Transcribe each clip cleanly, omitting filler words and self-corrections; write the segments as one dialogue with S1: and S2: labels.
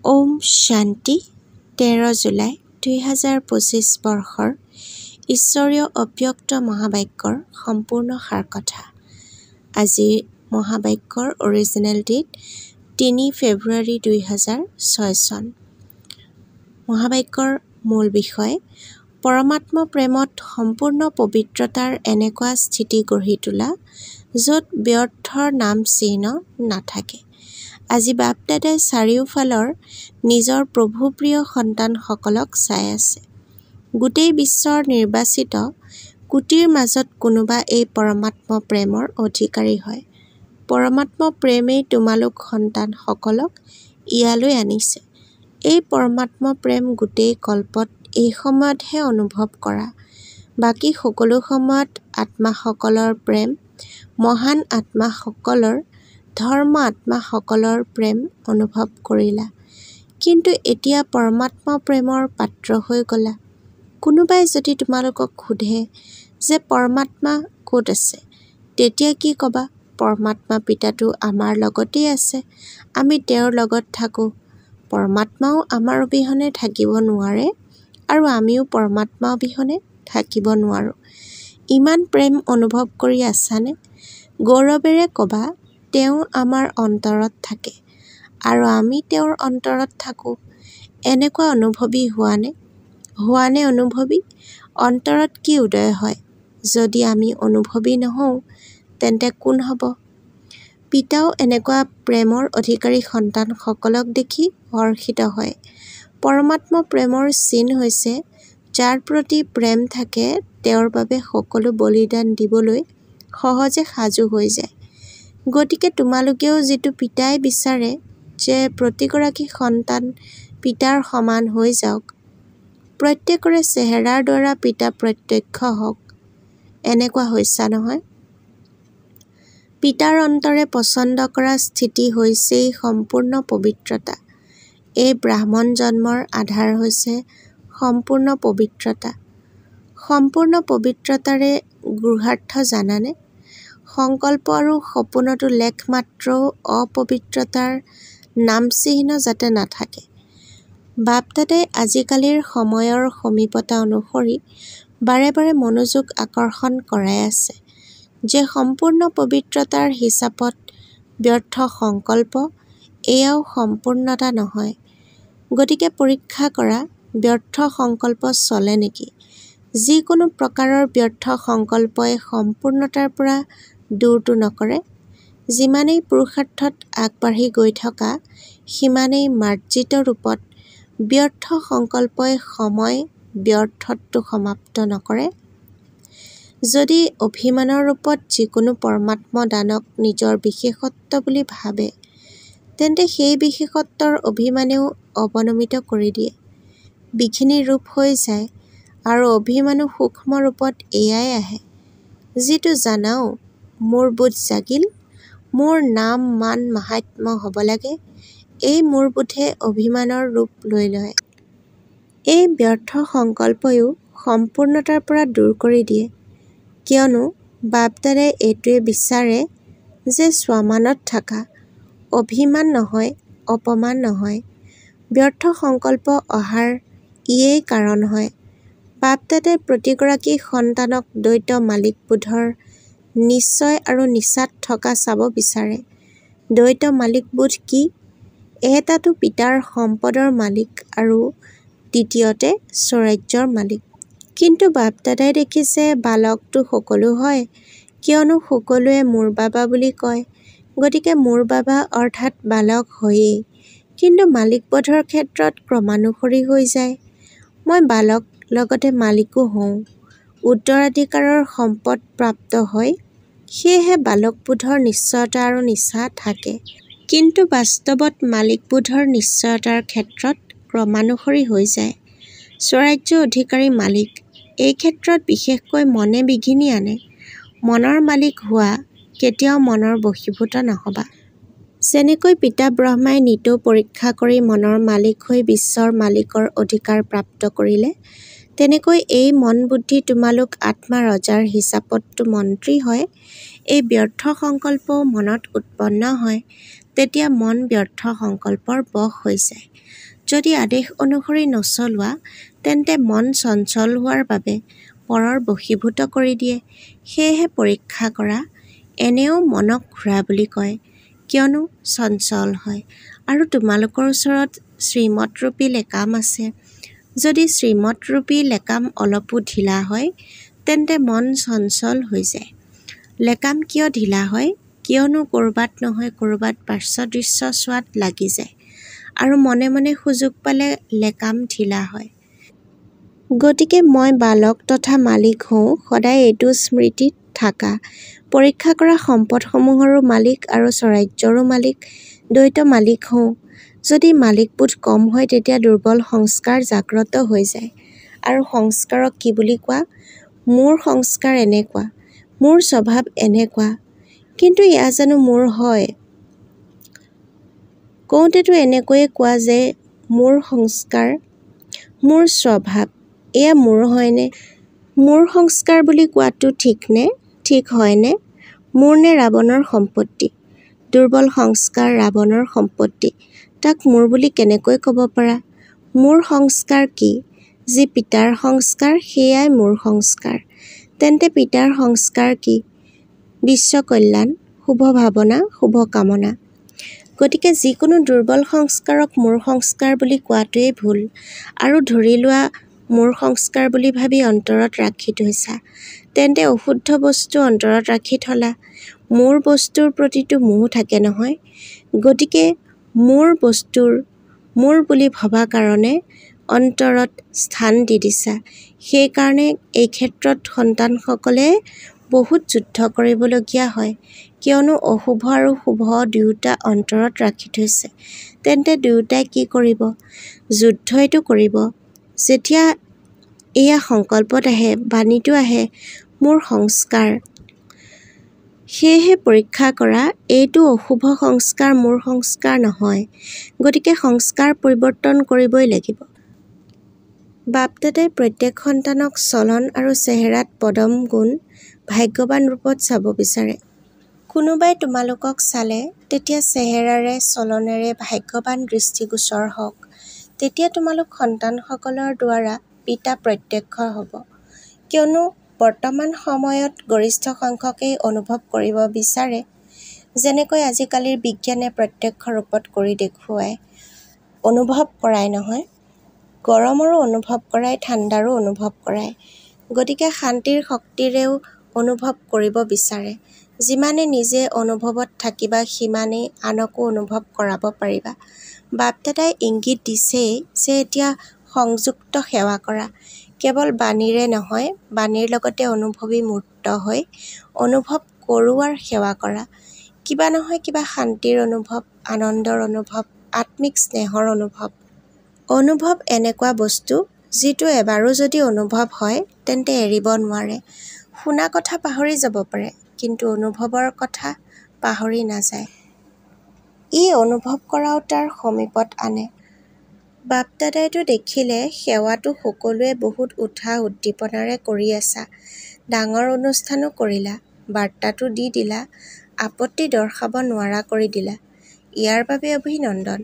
S1: ওম শান্তি 13 জুলাই 2025 বৰ্ষৰ ঈশ্বৰীয় অব্যক্ত মহাবাক্যৰ সম্পূৰ্ণ সাৰ কথা। আজিৰ মহাবাক্যৰ অৰিজিনেল ডেট 3 ফেব্ৰুৱাৰী 2006 চন। মহাবাক্যৰ মূল বিষয় পৰমাত্মা প্ৰেমত সম্পূৰ্ণ পবিত্ৰতাৰ এনেকুৱা স্থিতি গঢ়ি তোলা য'ত ব্যৰ্থৰ নাম চিহ্ন নাথাকে। আজি বাপ-দাদাই চাৰিওফালৰ নিজৰ প্ৰভুপ্ৰিয় সন্তানসকলক চাই আছে। গোটেই বিশ্বৰ নিৰ্বাচিত কোটিৰ মাজত কোনোবা এই পৰমাত্মা প্ৰেমৰ অধিকাৰী হয়। পৰমাত্মা প্ৰেমেই তোমালোক সন্তানসকলক ইয়ালৈ আনিছে। এই পৰমাত্মা প্ৰেম গোটেই কল্পত এই সময়তহে অনুভৱ কৰা। বাকী সকলো সময়ত আত্মাসকলৰ প্ৰেম, মহান আত্মাসকলৰ, ধৰ্ম আত্মাসকলৰ প্ৰেম অনুভৱ কৰিলা। কিন্তু এতিয়া পৰমাত্মা প্ৰেমৰ পাত্ৰ হৈ গলা। কোনোবাই যদি তোমালোকক সোধে যে পৰমাত্মা ক'ত আছে, তেতিয়া কি ক'বা? পৰমাত্মা পিতাটো আমাৰ লগতেই আছে, আমি তেওঁৰ লগত থাকোঁ। পৰমাত্মাও আমাৰ অবিহনে থাকিব নোৱাৰে আৰু আমিও পৰমাত্মা অবিহনে থাকিব নোৱাৰোঁ। ইমান প্ৰেম অনুভৱ কৰি আছানে? গৌৰৱেৰে ক'বা, তেওঁ আমাৰ অন্তৰত থাকে আৰু আমি তেওঁৰ অন্তৰত থাকোঁ। এনেকুৱা অনুভৱী হোৱানে অনুভৱী? অন্তৰত কি উদয় হয়? যদি আমি অনুভৱী নহওঁ, তেন্তে কোন হ'ব? পিতাও এনেকুৱা প্ৰেমৰ অধিকাৰী সন্তানসকলক দেখি হৰ্ষিত হয়। পৰমাত্মা প্ৰেমৰ চিন হৈছে যাৰ প্ৰতি প্ৰেম থাকে তেওঁৰ বাবে সকলো বলিদান দিবলৈ সহজে সাজু হৈ যায়। গতিকে তোমালোকেও যিটো পিতাই বিচাৰে যে প্ৰতিগৰাকী সন্তান পিতাৰ সমান হৈ যাওক, প্ৰত্যেকৰে চেহেৰাৰ দ্বাৰা পিতা প্ৰত্যক্ষ হওক, এনেকুৱা হৈছা নহয়? পিতাৰ অন্তৰে পচন্দ কৰা স্থিতি হৈছেই সম্পূৰ্ণ পবিত্ৰতা। এই ব্ৰাহ্মণ জন্মৰ আধাৰ হৈছে সম্পূৰ্ণ পবিত্ৰতা। সম্পূৰ্ণ পবিত্ৰতাৰে গূঢ়াৰ্থ জানানে? সংকল্প আৰু সপোনতো লেখমাত্ৰও অপবিত্ৰতাৰ নামচিহ্ন যাতে নাথাকে। বাপ-দাদাই আজিকালিৰ সময়ৰ সমীপতা অনুসৰি বাৰে বাৰে মনোযোগ আকৰ্ষণ কৰাই আছে যে সম্পূৰ্ণ পবিত্ৰতাৰ হিচাপত ব্যৰ্থ সংকল্প এয়াও সম্পূৰ্ণতা নহয়। গতিকে পৰীক্ষা কৰা, ব্যৰ্থ সংকল্প চলে নেকি? যিকোনো প্ৰকাৰৰ ব্যৰ্থ সংকল্পই সম্পূৰ্ণতাৰ পৰা দূৰতো নকৰে। যিমানেই পুৰুষাৰ্থত আগবাঢ়ি গৈ থকা, সিমানেই মাৰ্জিত ৰূপত ব্যৰ্থ সংকল্পই সময় ব্যৰ্থতটো সমাপ্ত নকৰে। যদি অভিমানৰ ৰূপত যিকোনো পৰমাত্মা দানক নিজৰ বিশেষত্ব বুলি ভাবে, তেন্তে সেই বিশেষত্বৰ অভিমানেও অৱনমিত কৰি দিয়ে, বিঘিনিৰ ৰূপ হৈ যায় আৰু অভিমানো সূক্ষ্ম ৰূপত এয়াই আহে, যিটো জানাও মোৰ বোধ জাগিল, মোৰ নাম মান মাহাত্ম্য হ'ব লাগে, এই মোৰ বোধে অভিমানৰ ৰূপ লৈ লয়। এই ব্যৰ্থ সংকল্পইও সম্পূৰ্ণতাৰ পৰা দূৰ কৰি দিয়ে। কিয়নো বাপ-দাদাই এইটোৱে বিচাৰে যে স্বমানত থাকা, অভিমান নহয়, অপমান নহয়। ব্যৰ্থ সংকল্প অহাৰ ইয়েই কাৰণ হয়। বাপ-দাদাই প্ৰতিগৰাকী সন্তানক দ্বৈত মালিকবোধৰ নিশ্চয় আৰু নিচাত থকা চাব বিচাৰে। দ্বৈত মালিকবোধ কি? এটাটো পিতাৰ সম্পদৰ মালিক আৰু দ্বিতীয়তে স্বৰাজ্যৰ মালিক। কিন্তু বাপ-দাদাই দেখিছে বালকটো সকলো হয়, কিয়নো সকলোৱে মোৰ বাবা বুলি কয়। গতিকে মোৰ বাবা অৰ্থাৎ বালক হয়েই, কিন্তু মালিকবোধৰ ক্ষেত্ৰত ক্ৰমানুসৰি হৈ যায়। মই বালক লগতে মালিকো হওঁ। উত্তৰাধিকাৰৰ সম্পদ প্ৰাপ্ত হয়, সেয়েহে বালকবোধৰ নিশ্চয়তা আৰু নিচা থাকে। কিন্তু বাস্তৱত মালিকবোধৰ নিশ্চয়তাৰ ক্ষেত্ৰত ক্ৰমানুসৰি হৈ যায়। স্বৰাজ্য অধিকাৰী মালিক, এই ক্ষেত্ৰত বিশেষকৈ মনে বিঘিনি আনে। মনৰ মালিক হোৱা, কেতিয়াও মনৰ বশীভূত নহবা। যেনেকৈ পিতা ব্ৰহ্মাই নিতৌ পৰীক্ষা কৰি মনৰ মালিক হৈ বিশ্বৰ মালিকৰ অধিকাৰ প্ৰাপ্ত কৰিলে, তেনেকৈ এই মন বুদ্ধি তোমালোক আত্মা ৰজাৰ হিচাপততো মন্ত্ৰী হয়। এই ব্যৰ্থ সংকল্পও মনত উৎপন্ন হয়। তেতিয়া মন ব্যৰ্থ সংকল্পৰ বশ হৈ যায়। যদি আদেশ অনুসৰি নচলোৱা তেন্তে মন চঞ্চল হোৱাৰ বাবে পৰৰ বশীভূত কৰি দিয়ে। সেয়েহে পৰীক্ষা কৰা। এনেও মনক ঘোঁৰা বুলি কয়, কিয়নো চঞ্চল হয়। আৰু তোমালোকৰ ওচৰত শ্ৰীমতৰূপী লেকাম আছে। যদি শ্ৰীমতৰূপী লেকাম অলপো ঢিলা হয় তেন্তে মন চঞ্চল হৈ যায়। লেকাম কিয় ঢিলা হয়? কিয়নো ক'ৰবাত নহয় ক'ৰবাত প্ৰাচ্যদৃশ্য চোৱাত লাগি যায় আৰু মনে মনে সুযোগ পালে লেকাম ঢিলা হয়। গতিকে মই বালক তথা মালিক হওঁ, সদায় এইটো স্মৃতিত থাকা। পৰীক্ষা কৰা সম্পদসমূহৰো মালিক আৰু স্বৰাজ্যৰো মালিক, দ্বৈত মালিক হওঁ। যদি মালিকবোধ কম হয় তেতিয়া দুৰ্বল সংস্কাৰ জাগ্ৰত হৈ যায়। আৰু সংস্কাৰক কি বুলি কোৱা? মোৰ সংস্কাৰ এনেকুৱা, মোৰ স্বভাৱ এনেকুৱা। কিন্তু এয়া জানো মোৰ হয়? কওঁতেতো এনেকৈয়ে কোৱা যে মোৰ সংস্কাৰ, মোৰ স্বভাৱ, এয়া মোৰ হয়নে? মোৰ সংস্কাৰ বুলি কোৱাটো ঠিকনে? ঠিক হয়নে? মোৰ নে ৰাৱণৰ সম্পত্তি? দুৰ্বল সংস্কাৰ ৰাৱণৰ সম্পত্তি, তাক মোৰ বুলি কেনেকৈ ক'ব পাৰা? মোৰ সংস্কাৰ কি? যি পিতাৰ সংস্কাৰ সেয়াই মোৰ সংস্কাৰ। তেন্তে পিতাৰ সংস্কাৰ কি? বিশ্ব কল্যাণ, শুভ ভাৱনা, শুভ কামনা। গতিকে যিকোনো দুৰ্বল সংস্কাৰক মোৰ সংস্কাৰ বুলি কোৱাটোৱেই ভুল। আৰু ধৰি লোৱা মোৰ সংস্কাৰ বুলি ভাবি অন্তৰত ৰাখি থৈছা, তেন্তে অশুদ্ধ বস্তু অন্তৰত ৰাখি থলা। মোৰ বস্তুৰ প্ৰতিটো মোহ থাকে নহয়। গতিকে মোৰ বস্তুৰ মোৰ বুলি ভবা কাৰণে অন্তৰত স্থান দি দিছা। সেইকাৰণে এই ক্ষেত্ৰত সন্তানসকলে বহুত যুদ্ধ কৰিবলগীয়া হয়, কিয়নো অশুভ আৰু শুভ দুয়োটা অন্তৰত ৰাখি থৈছে। তেন্তে দুয়োটাই কি কৰিব? যুদ্ধইটো কৰিব। যেতিয়া এয়া সংকল্পত আহে, বাণীটো আহে, মোৰ সংস্কাৰ। সেয়েহে পৰীক্ষা কৰা, এইটো অশুভ সংস্কাৰ মোৰ সংস্কাৰ নহয়। গতিকে সংস্কাৰ পৰিৱৰ্তন কৰিবই লাগিব। বাপ-দাদাই প্ৰত্যেক সন্তানক চলন আৰু চেহেৰাত পদম গুণ, ভাগ্যৱান ৰূপত চাব বিচাৰে। কোনোবাই তোমালোকক চালে তেতিয়া চেহেৰাৰে চলনেৰে ভাগ্যৱান দৃষ্টিগোচৰ হওক। তেতিয়া তোমালোক সন্তানসকলৰ দ্বাৰা পিতা প্ৰত্যক্ষ হ'ব। কিয়নো বৰ্তমান সময়ত গৰিষ্ঠ সংখ্যকেই অনুভৱ কৰিব বিচাৰে। যেনেকৈ আজিকালিৰ বিজ্ঞানে প্ৰত্যক্ষ ৰূপত কৰি দেখুৱায়, অনুভৱ কৰায় নহয়, গৰমৰো অনুভৱ কৰায়, ঠাণ্ডাৰো অনুভৱ কৰায়। গতিকে শান্তিৰ শক্তিৰেও অনুভৱ কৰিব বিচাৰে। যিমানে নিজে অনুভৱত থাকিবা সিমানেই আনকো অনুভৱ কৰাব পাৰিবা। বাপ-দাদাই ইংগিত দিছেই যে এতিয়া সংযুক্ত সেৱা কৰা। কেৱল বাণীৰে নহয়, বাণীৰ লগতে অনুভৱী মূৰ্ত হৈ অনুভৱ কৰোৱাৰ সেৱা কৰা। কিবা নহয় কিবা শান্তিৰ অনুভৱ, আনন্দৰ অনুভৱ, আত্মিক স্নেহৰ অনুভৱ। অনুভৱ এনেকুৱা বস্তু যিটো এবাৰো যদি অনুভৱ হয় তেন্তে এৰিব নোৱাৰে। শুনা কথা পাহৰি যাব পাৰে, কিন্তু অনুভৱৰ কথা পাহৰি নাযায়। ই অনুভৱ কৰাও তাৰ সমীপত আনে। বাপ-দাদাইতো দেখিলে সেৱাটো সকলোৱে বহুত উৎসাহ উদ্দীপনাৰে কৰি আছা। ডাঙৰ অনুষ্ঠানো কৰিলা, বাৰ্তাটো দি দিলা, আপত্তি দৰ্শাব নোৱাৰা কৰি দিলা। ইয়াৰ বাবে অভিনন্দন।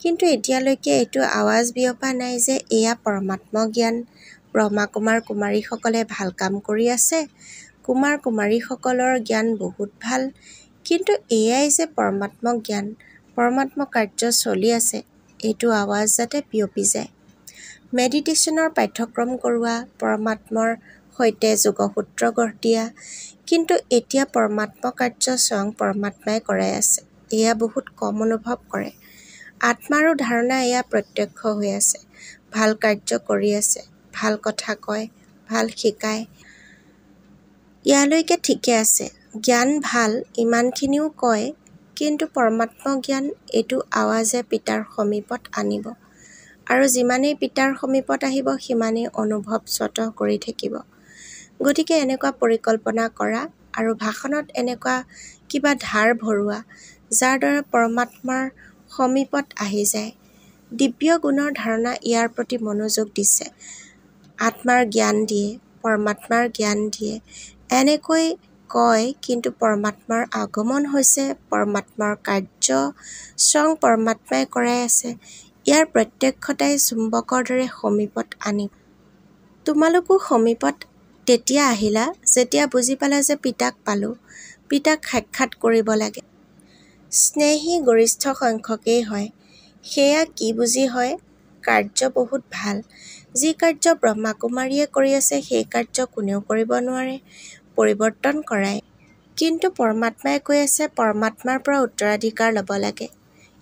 S1: কিন্তু এতিয়ালৈকে এইটো আৱাজ বিয়পা নাই যে এয়া পৰমাত্ম জ্ঞান। ব্ৰহ্মা-কুমাৰ কুমাৰীসকলে ভাল কাম কৰি আছে। কুমাৰ-কুমাৰীসকলৰ জ্ঞান বহুত ভাল। কিন্তু এয়াই যে পৰমাত্ম জ্ঞান, পৰমাত্ম কাৰ্য চলি আছে, এইটো আৱাজ যাতে বিয়পি যায়। মেডিটেশ্যনৰ পাঠ্যক্ৰম কৰোৱা, পৰমাত্মৰ সৈতে যোগসূত্ৰ গঢ় দিয়া, কিন্তু এতিয়া পৰমাত্ম কাৰ্য স্বয়ং পৰমাত্মাই কৰাই আছে, এয়া বহুত কম অনুভৱ কৰে। আত্মাৰো ধাৰণা এয়া প্ৰত্যক্ষ হৈ আছে, ভাল কাৰ্য কৰি আছে, ভাল কথা কয়, ভাল শিকায়। ইয়ালৈকে ঠিকে আছে, জ্ঞান ভাল, ইমানখিনিও কয়। কিন্তু পৰমাত্ম জ্ঞান এইটো আৱাজে পিতাৰ সমীপত আনিব। আৰু যিমানেই পিতাৰ সমীপত আহিব সিমানেই অনুভৱ স্বতঃ কৰি থাকিব। গতিকে এনেকুৱা পৰিকল্পনা কৰা আৰু ভাষণত এনেকুৱা কিবা ধাৰ ভৰোৱা, যাৰ দ্বাৰা পৰমাত্মাৰ সমীপত আহি যায়। দিব্য গুণৰ ধাৰণা ইয়াৰ প্ৰতি মনোযোগ দিছে। আত্মাৰ জ্ঞান দিয়ে, পৰমাত্মাৰ জ্ঞান দিয়ে, এনেকৈ কয়, কিন্তু পৰমাত্মাৰ আগমন হৈছে, পৰমাত্মাৰ কাৰ্য স্বয়ং পৰমাত্মাই কৰাই আছে। ইয়াৰ প্ৰত্যক্ষতাই চুম্বকৰ দৰে সমীপত আনিব। তোমালোকো সমীপত তেতিয়া আহিলা যেতিয়া বুজি পালা যে পিতাক পালোঁ, পিতাক সাক্ষাৎ কৰিব লাগে। স্নেহী গৰিষ্ঠ সংখ্যকেই হয়। সেয়া কি বুজি হয়? কাৰ্য বহুত ভাল। যি কাৰ্য ব্ৰহ্মাকুমাৰীয়ে কৰি আছে সেই কাৰ্য কোনেও কৰিব নোৱাৰে, পৰিৱৰ্তন কৰাই। কিন্তু পৰমাত্মাই কৈ আছে পৰমাত্মাৰ পৰা উত্তৰাধিকাৰ ল'ব লাগে।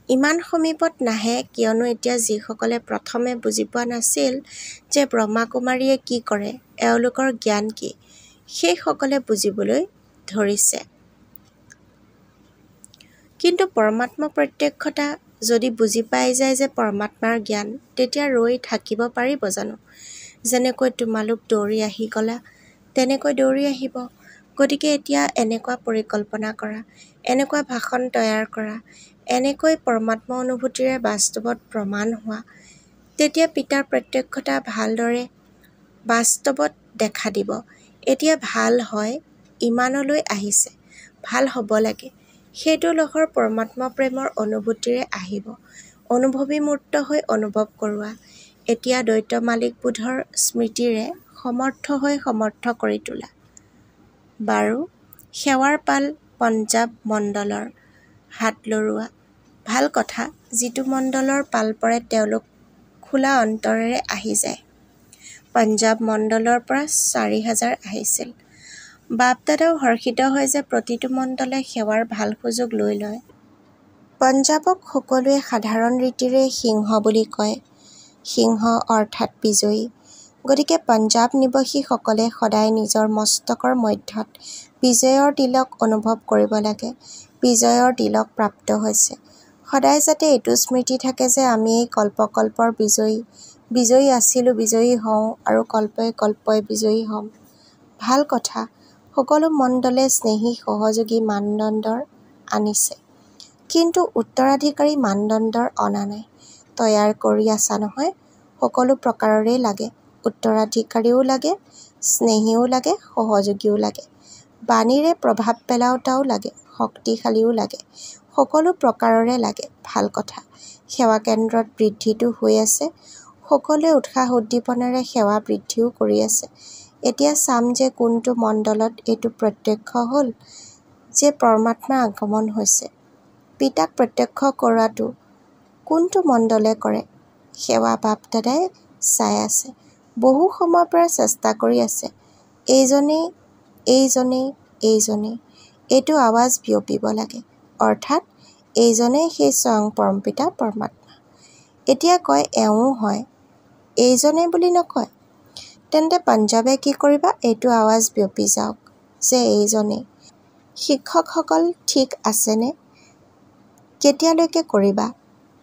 S1: ইমান সমীপত নাহে কিয়নো এতিয়া যিসকলে প্ৰথমে বুজি পোৱা নাছিল যে ব্ৰহ্মাকুমাৰীয়ে কি কৰে, এওঁলোকৰ জ্ঞান কি, সেইসকলে বুজিবলৈ ধৰিছে। কিন্তু পৰমাত্মা প্ৰত্যক্ষতা যদি বুজি পাই যায় যে পৰমাত্মাৰ জ্ঞান, তেতিয়া ৰৈ থাকিব পাৰিব জানো? যেনেকৈ তোমালোক দৌৰি আহি গলা, তেনেকৈ দৌৰি আহিব। গতিকে এতিয়া এনেকুৱা পৰিকল্পনা কৰা, এনেকুৱা ভাষণ তৈয়াৰ কৰা, এনেকৈ পৰমাত্মা অনুভূতিৰে বাস্তৱত প্ৰমাণ হোৱা। তেতিয়া পিতাৰ প্ৰত্যক্ষতা ভালদৰে বাস্তৱত দেখা দিব। এতিয়া ভাল হয়, ইমানলৈ আহিছে, ভাল হ'ব লাগে। সেইটো লহৰ পৰমাত্মা প্ৰেমৰ অনুভূতিৰে আহিব। অনুভৱী মূৰ্ত হৈ অনুভৱ কৰোৱা। এতিয়া দ্বৈত মালিকবোধৰ স্মৃতিৰে সমৰ্থ হৈ সমৰ্থ কৰি তোলা। বাৰু, সেৱাৰ পাল পঞ্জাৱ মণ্ডলৰ হাত লৰোৱা। ভাল কথা, যিটো মণ্ডলৰ পাল পৰে তেওঁলোক খোলা অন্তৰেৰে আহি যায়। পঞ্জাৱ মণ্ডলৰ পৰা ৪,০০০ আহিছিল। বাপ-দাদাও হৰ্ষিত হয় যে প্ৰতিটো মণ্ডলে সেৱাৰ ভাল সুযোগ লৈ লয়। পঞ্জাৱক সকলোৱে সাধাৰণ ৰীতিৰে সিংহ বুলি কয়। সিংহ অৰ্থাৎ বিজয়ী। গতিকে পঞ্জাৱ নিবাসীসকলে সদায় নিজৰ মস্তকৰ মধ্যত বিজয়ৰ তিলক অনুভৱ কৰিব লাগে। বিজয়ৰ তিলক প্ৰাপ্ত হৈছে। সদায় যাতে এইটো স্মৃতি থাকে যে আমি এই কল্পকল্পৰ বিজয়ী, বিজয়ী আছিলোঁ, বিজয়ী হওঁ আৰু কল্পই কল্পই বিজয়ী হ'ম। ভাল কথা। সকলো মণ্ডলে স্নেহী সহযোগী মানদণ্ডৰ আনিছে। কিন্তু উত্তৰাধিকাৰী মানদণ্ডৰ অনা নাই। তৈয়াৰ কৰি আছা নহয়? সকলো প্ৰকাৰৰেই লাগে। উত্তৰাধিকাৰীও লাগে, স্নেহীও লাগে, সহযোগীও লাগে। বাণীৰে প্ৰভাৱ পেলাওঁতাও লাগে, শক্তিশালীও লাগে। সকলো প্ৰকাৰৰে লাগে। ভাল কথা। সেৱা কেন্দ্ৰত বৃদ্ধিটো হৈ আছে। সকলোৱে উৎসাহ উদ্দীপনাৰে সেৱা বৃদ্ধিও কৰি আছে। এতিয়া চাম যে কোনটো মণ্ডলত এইটো প্ৰত্যক্ষ হ'ল যে পৰমাত্মাৰ আগমন হৈছে। পিতাক প্ৰত্যক্ষ কৰাটো কোনটো মণ্ডলে কৰে? সেৱা বাপ-দাদাই চাই আছে। বহু সময়ৰ পৰা চেষ্টা কৰি আছে। এইজনেই, এইজনেই, এইজনেই। এইটো আৱাজ বিয়পিব লাগে। অৰ্থাৎ এইজনেই সেই স্বয়ং পৰমপিতা পৰমাত্মা। এতিয়া কয় এওঁ হয়, এইজনেই বুলি নকয়। তেন্তে পঞ্জাৱে কি কৰিবা? এইটো আৱাজ বিয়পি যাওক যে এইজনেই। শিক্ষকসকল ঠিক আছেনে? কেতিয়ালৈকে কৰিবা?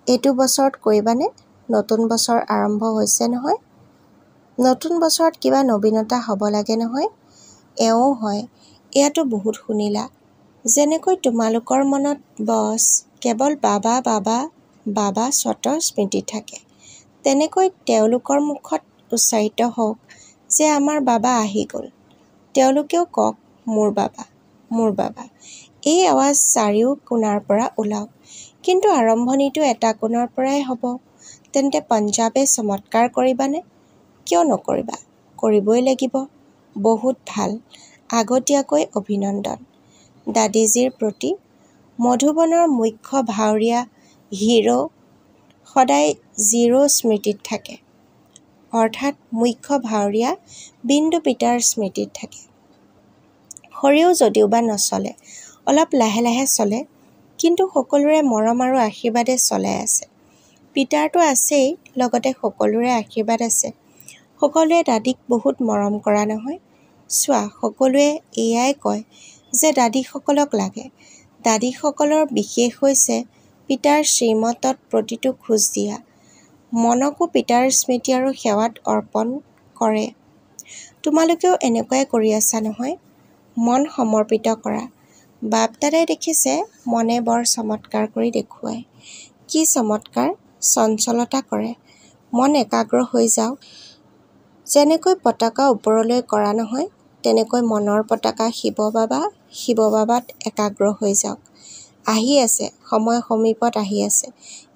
S1: এইটো বছৰত কৰিবানে? নতুন বছৰ আৰম্ভ হৈছে নহয়। নতুন বছৰত কিবা নবীনতা হ'ব লাগে নহয়। এওঁ হয়, এয়াতো বহুত শুনিলা। যেনেকৈ তোমালোকৰ মনত বছ কেৱল বাবা বাবা বাবা স্বতৰ স্মৃতি থাকে, তেনেকৈ তেওঁলোকৰ মুখত উচ্চাৰিত হওক যে আমাৰ বাবা আহি গ'ল। তেওঁলোকেও কওক মোৰ বাবা, মোৰ বাবা। এই আৱাজ চাৰিও কোণৰ পৰা ওলাওক। কিন্তু আৰম্ভণিটো এটা কোণৰ পৰাই হ'ব। তেন্তে পঞ্জাৱে চমৎকাৰ কৰিবানে? কিয় নকৰিবা? কৰিবই লাগিব। বহুত ভাল। আগতীয়াকৈ অভিনন্দন। দাদীজীৰ প্ৰতি। মধুবনৰ মুখ্য ভাৱৰীয়া হিৰো সদায় জিৰো স্মৃতিত থাকে। অৰ্থাৎ মুখ্য ভাৱৰীয়া বিন্দু পিতাৰ স্মৃতিত থাকে। খৰিও যদিওবা নচলে, অলপ লাহে লাহে চলে, কিন্তু সকলোৰে মৰম আৰু আশীৰ্বাদে চলাই আছে। পিতাৰতো আছেই, লগতে সকলোৰে আশীৰ্বাদ আছে। সকলোৱে দাদীক বহুত মৰম কৰা নহয়। চোৱা, সকলোৱে এয়াই কয় যে দাদীসকলক লাগে। দাদীসকলৰ বিশেষ হৈছে পিতাৰ শ্ৰীমতত প্ৰতিটো খোজ দিয়া। মনকো পিতাৰ স্মৃতি আৰু সেৱাত অৰ্পণ কৰে। তোমালোকেও এনেকুৱাই কৰি আছা নহয়। মন সমৰ্পিত কৰা। বাপ-দাদাই দেখিছে মনে বৰ চমৎকাৰ কৰি দেখুৱায়। কি চমৎকাৰ? চঞ্চলতা কৰে। মন একাগ্ৰ হৈ যাওক। যেনেকৈ পতাকা ওপৰলৈ কৰা নহয়, তেনেকৈ মনৰ পতাকা শিৱ বাবাত একাগ্ৰ হৈ যাওক। আহি আছে, সময় সমীপত আহি আছে।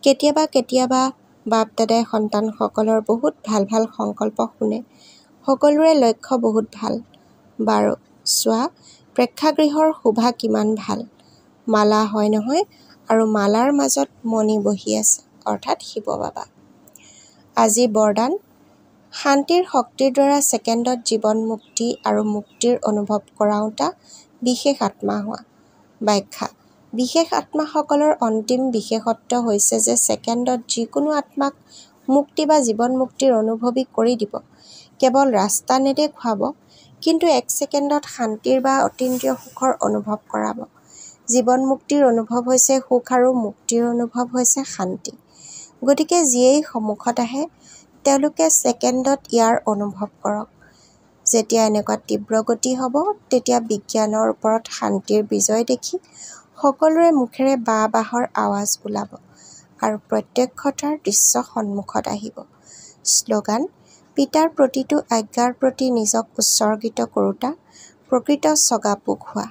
S1: কেতিয়াবা বাপ দাদাই সন্তানসকলৰ বহুত ভাল ভাল সংকল্প শুনে। সকলোৰে লক্ষ্য বহুত ভাল। বাৰু চোৱা, প্ৰেক্ষাগৃহৰ শোভা কিমান ভাল। মালা হয় নহয়, আৰু মালাৰ মাজত মণি বহি আছে, অৰ্থাৎ শিৱ বাবা। আজি বৰদান, শান্তিৰ শক্তিৰ দ্বাৰা ছেকেণ্ডত জীৱন মুক্তি আৰু মুক্তিৰ অনুভৱ কৰাওঁতা বিশেষ আত্মা হোৱা। ব্যাখ্যা: বিশেষ আত্মাসকলৰ অন্তিম বিশেষত্ব হৈছে যে ছেকেণ্ডত যিকোনো আত্মাক মুক্তি বা জীৱন মুক্তিৰ অনুভৱী কৰি দিব। কেৱল ৰাস্তা নেদেখুৱাব, কিন্তু 1 ছেকেণ্ডত শান্তিৰ বা অতীন্দ্ৰিয় সুখৰ অনুভৱ কৰাব। জীৱন মুক্তিৰ অনুভৱ হৈছে সুখ আৰু মুক্তিৰ অনুভৱ হৈছে শান্তি। গতিকে যিয়েই সন্মুখত আহে, তেওঁলোকে ছেকেণ্ডত ইয়াৰ অনুভৱ কৰক। যেতিয়া এনেকুৱা তীব্ৰ গতি হ'ব, তেতিয়া বিজ্ঞানৰ ওপৰত শান্তিৰ বিজয় দেখি সকলোৰে মুখেৰে বাহ-বাহৰ আৱাজ ওলাব আৰু প্ৰত্যক্ষতাৰ দৃশ্য সন্মুখত আহিব। শ্লোগান: পিতাৰ প্ৰতিটো আজ্ঞাৰ প্ৰতি নিজক উৎসৰ্গিত কৰোঁতা প্ৰকৃত চগা পোক হোৱা।